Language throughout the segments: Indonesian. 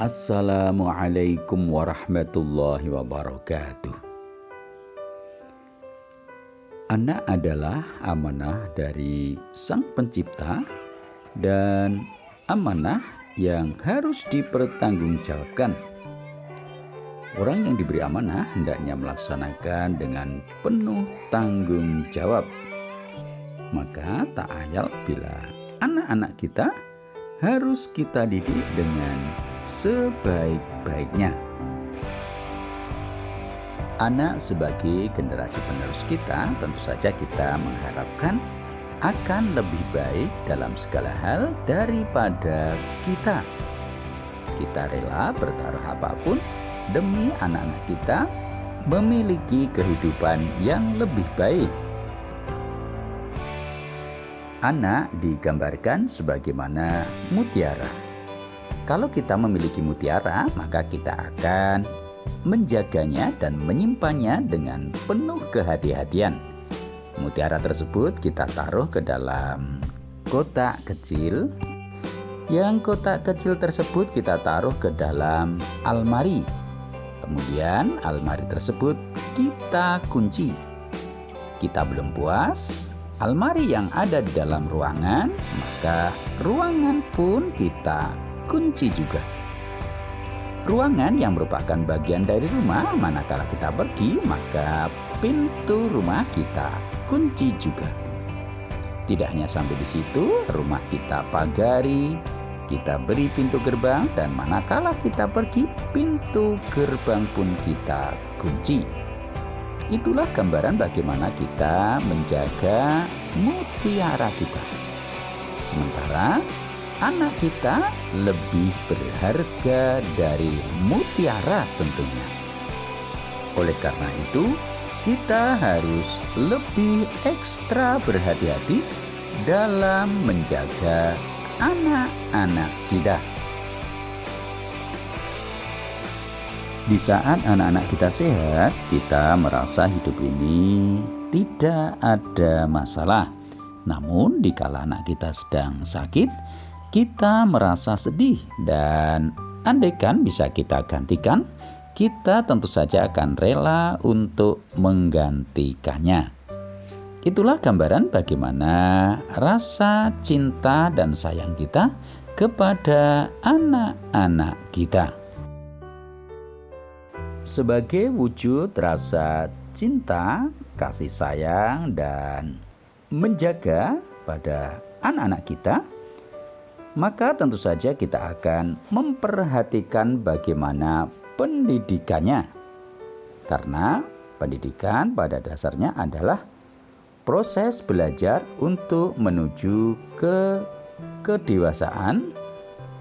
Assalamualaikum warahmatullahi wabarakatuh. Anak adalah amanah dari Sang Pencipta dan amanah yang harus dipertanggungjawabkan. Orang yang diberi amanah hendaknya melaksanakan dengan penuh tanggung jawab. Maka tak ayal bila anak-anak kita harus kita didik dengan sebaik-baiknya. Anak sebagai generasi penerus kita, tentu saja kita mengharapkan akan lebih baik dalam segala hal daripada kita. Kita rela bertaruh apapun demi anak-anak kita memiliki kehidupan yang lebih baik. Anak digambarkan sebagaimana mutiara. Kalau kita memiliki mutiara, maka kita akan menjaganya dan menyimpannya dengan penuh kehati-hatian. Mutiara tersebut kita taruh ke dalam kotak kecil. Yang kotak kecil tersebut kita taruh ke dalam almari. Kemudian almari tersebut kita kunci. Kita belum puas, almari yang ada di dalam ruangan, maka ruangan pun kita kunci juga. Ruangan yang merupakan bagian dari rumah, manakala kita pergi, maka pintu rumah kita kunci juga. Tidak hanya sampai di situ, rumah kita pagari, kita beri pintu gerbang, dan manakala kita pergi, pintu gerbang pun kita kunci. Itulah gambaran bagaimana kita menjaga mutiara kita. Sementara anak kita lebih berharga dari mutiara tentunya. Oleh karena itu, kita harus lebih ekstra berhati-hati dalam menjaga anak-anak kita. Di saat anak-anak kita sehat, kita merasa hidup ini tidak ada masalah. Namun, dikala anak kita sedang sakit, kita merasa sedih, dan andaikan bisa kita gantikan, kita tentu saja akan rela untuk menggantikannya. Itulah gambaran bagaimana rasa cinta dan sayang kita kepada anak-anak kita. Sebagai wujud rasa cinta, kasih sayang, dan menjaga pada anak-anak kita, maka tentu saja kita akan memperhatikan bagaimana pendidikannya. Karena pendidikan pada dasarnya adalah proses belajar untuk menuju ke kedewasaan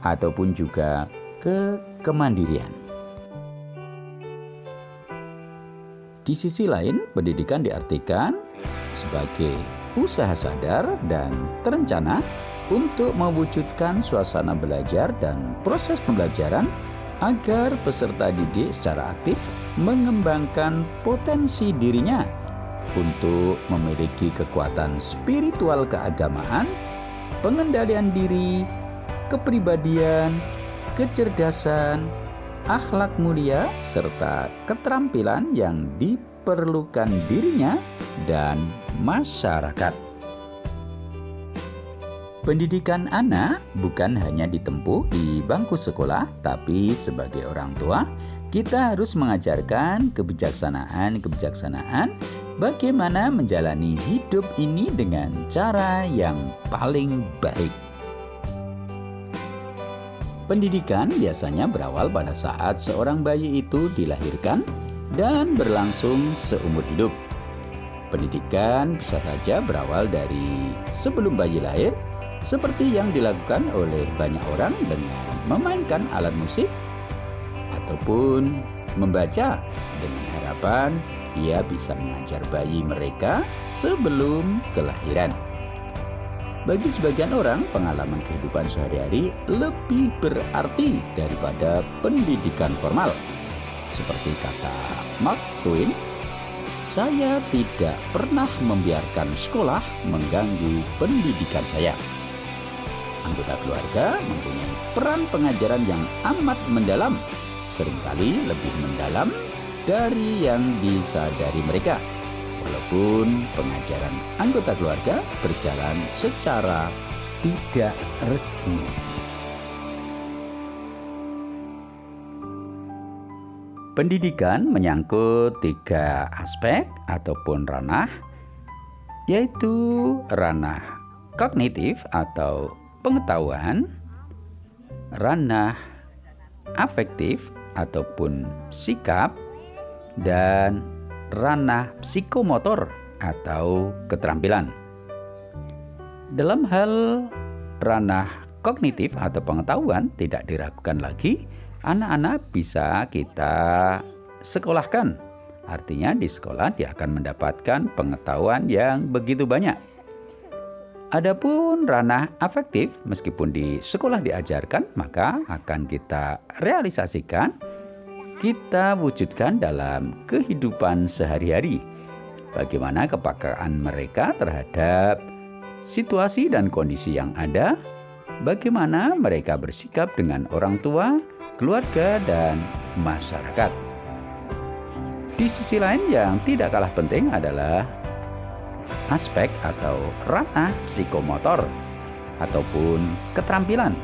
ataupun juga ke kemandirian. Di sisi lain, pendidikan diartikan sebagai usaha sadar dan terencana untuk mewujudkan suasana belajar dan proses pembelajaran agar peserta didik secara aktif mengembangkan potensi dirinya untuk memiliki kekuatan spiritual keagamaan, pengendalian diri, kepribadian, kecerdasan, akhlak mulia, serta keterampilan yang diperlukan dirinya dan masyarakat. Pendidikan anak bukan hanya ditempuh di bangku sekolah, tapi sebagai orang tua, kita harus mengajarkan kebijaksanaan bagaimana menjalani hidup ini dengan cara yang paling baik. Pendidikan biasanya berawal pada saat seorang bayi itu dilahirkan dan berlangsung seumur hidup. Pendidikan bisa saja berawal dari sebelum bayi lahir, seperti yang dilakukan oleh banyak orang dengan memainkan alat musik ataupun membaca dengan harapan ia bisa mengajar bayi mereka sebelum kelahiran. Bagi sebagian orang, pengalaman kehidupan sehari-hari lebih berarti daripada pendidikan formal. Seperti kata Mark Twain, saya tidak pernah membiarkan sekolah mengganggu pendidikan saya. anggota keluarga mempunyai peran pengajaran yang amat mendalam, seringkali lebih mendalam dari yang disadari mereka, walaupun pengajaran anggota keluarga berjalan secara tidak resmi. Pendidikan menyangkut 3 aspek ataupun ranah, yaitu ranah kognitif atau pengetahuan, ranah afektif ataupun sikap, dan ranah psikomotor atau keterampilan. Dalam hal ranah kognitif atau pengetahuan, tidak diragukan lagi anak-anak bisa kita sekolahkan. Artinya di sekolah dia akan mendapatkan pengetahuan yang begitu banyak. Adapun ranah afektif, meskipun di sekolah diajarkan, maka akan kita realisasikan, kita wujudkan dalam kehidupan sehari-hari. Bagaimana kepekaan mereka terhadap situasi dan kondisi yang ada, bagaimana mereka bersikap dengan orang tua, keluarga, dan masyarakat. Di sisi lain yang tidak kalah penting adalah aspek atau ranah psikomotor ataupun keterampilan.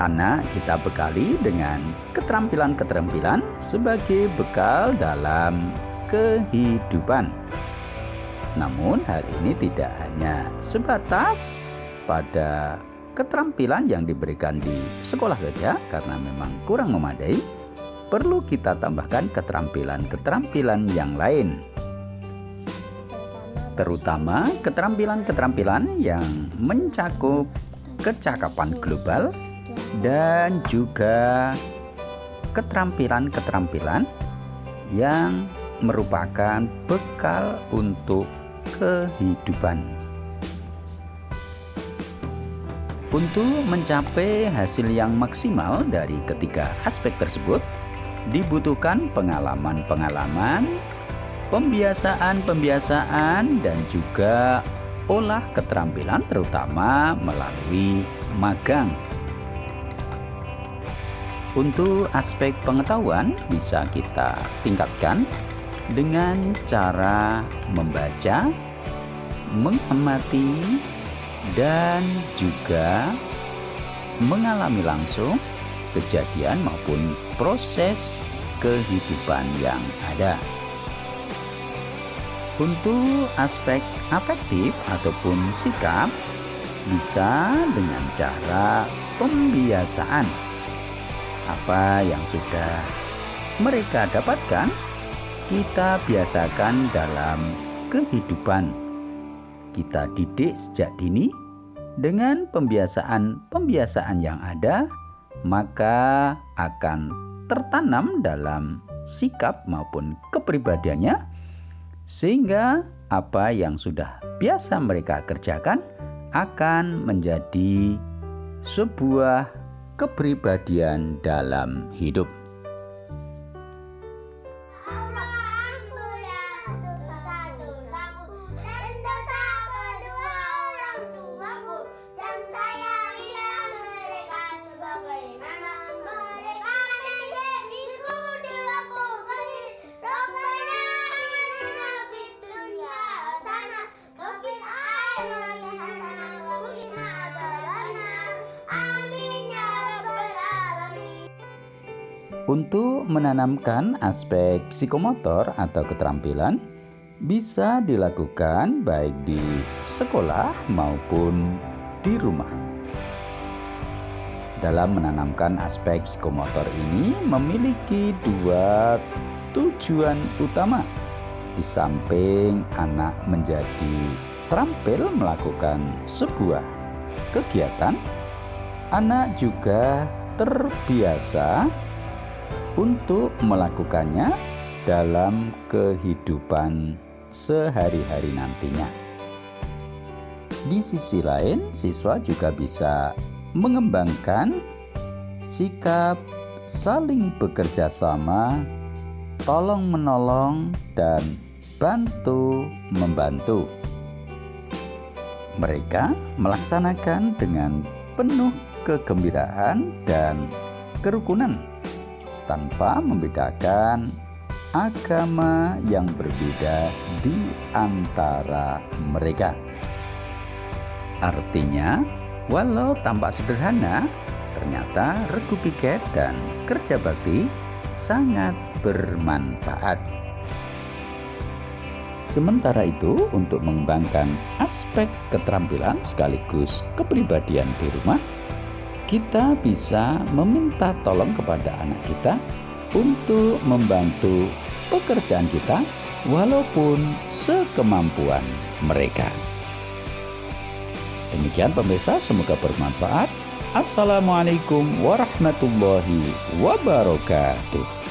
Anak kita bekali dengan keterampilan-keterampilan sebagai bekal dalam kehidupan. Namun hal ini tidak hanya sebatas pada keterampilan yang diberikan di sekolah saja, karena memang kurang memadai. Perlu kita tambahkan keterampilan-keterampilan yang lain, terutama keterampilan-keterampilan yang mencakup kecakapan global dan juga keterampilan-keterampilan yang merupakan bekal untuk kehidupan. Untuk mencapai hasil yang maksimal dari ketiga aspek tersebut, dibutuhkan pengalaman-pengalaman, pembiasaan-pembiasaan, dan juga olah keterampilan, terutama melalui magang. Untuk aspek pengetahuan bisa kita tingkatkan dengan cara membaca, mengamati, dan juga mengalami langsung kejadian maupun proses kehidupan yang ada. Untuk aspek afektif ataupun sikap bisa dengan cara pembiasaan. Apa yang sudah mereka dapatkan, kita biasakan dalam kehidupan. Kita didik sejak dini dengan pembiasaan-pembiasaan yang ada, maka akan tertanam dalam sikap maupun kepribadiannya, sehingga apa yang sudah biasa mereka kerjakan akan menjadi sebuah kepribadian dalam hidup. Untuk menanamkan aspek psikomotor atau keterampilan bisa dilakukan baik di sekolah maupun di rumah. Dalam menanamkan aspek psikomotor ini memiliki 2 tujuan utama. Di samping anak menjadi terampil melakukan sebuah kegiatan, anak juga terbiasa untuk melakukannya dalam kehidupan sehari-hari nantinya. Di sisi lain, siswa juga bisa mengembangkan sikap saling bekerja sama, tolong-menolong, dan bantu-membantu. Mereka melaksanakan dengan penuh kegembiraan dan kerukunan tanpa membedakan agama yang berbeda di antara mereka. Artinya, walau tampak sederhana, ternyata regu piket dan kerja bakti sangat bermanfaat. Sementara itu, untuk mengembangkan aspek keterampilan sekaligus kepribadian di rumah, kita bisa meminta tolong kepada anak kita untuk membantu pekerjaan kita walaupun sekemampuan mereka. Demikian pemirsa, semoga bermanfaat. Assalamualaikum warahmatullahi wabarakatuh.